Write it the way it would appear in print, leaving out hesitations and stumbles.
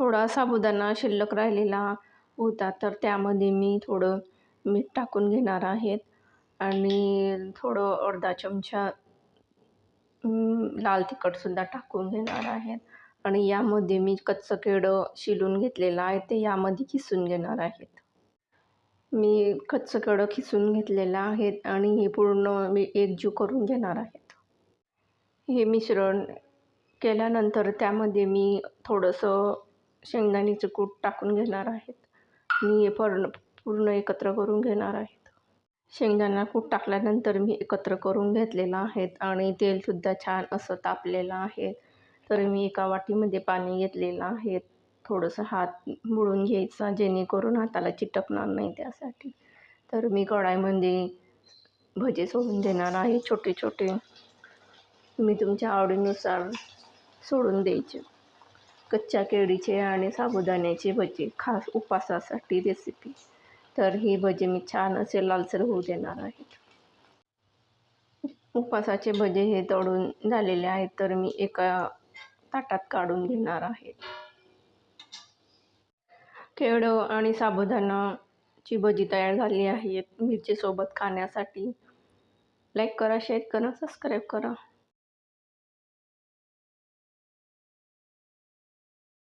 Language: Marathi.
थोडा साबुदाणा शिल्लक राहिलेला होता, तर त्यामध्ये मी थोडं मीठ टाकून घेणार आहेत आणि थोडं अर्धा चमचा लाल तिखटसुद्धा टाकून घेणार आहेत आणि यामध्ये मी कच्चं केळं शिलून घेतलेलं आहे ते यामध्ये किसून घेणार आहेत. मी कच्चं केळं किसून घेतलेलं आहे आणि हे पूर्ण मी एकजीव करून घेणार आहेत. हे मिश्रण केल्यानंतर त्यामध्ये मी थोडंसं शेंगदाण्याचं कूट टाकून घेणार आहेत आणि हे पूर्ण एकत्र करून घेणार आहेत. शेंगदाणा कूट टाकल्यानंतर मी एकत्र करून घेतलेलं आहेत आणि तेलसुद्धा छान असं तापलेलं आहे. तर मी एका वाटीमध्ये पाणी घेतलेलं आहे. थोडंसं हात मळून घ्यायचा जेणेकरून हाताला चिटकणार नाही त्यासाठी. तर मी कढईमध्ये भजे सोडून देणार आहे छोटे छोटे. तुम्ही तुमच्या आवडीनुसार सोडून द्यायचे. कच्च्या केळीचे आणि साबुदाण्याचे भजे खास उपवासासाठी रेसिपी. तर ही भजे मी छान असे लालसर होऊ देणार आहेत. उपवासाचे भजे हे तळून झालेले आहेत, तर मी एका ताटात काढून घेणार आहे. केळं आणि साबुदाणाची भजी तयार झाली आहेत मिरचीसोबत खाण्यासाठी. लाईक करा, शेअर करा, सबस्क्राईब करा.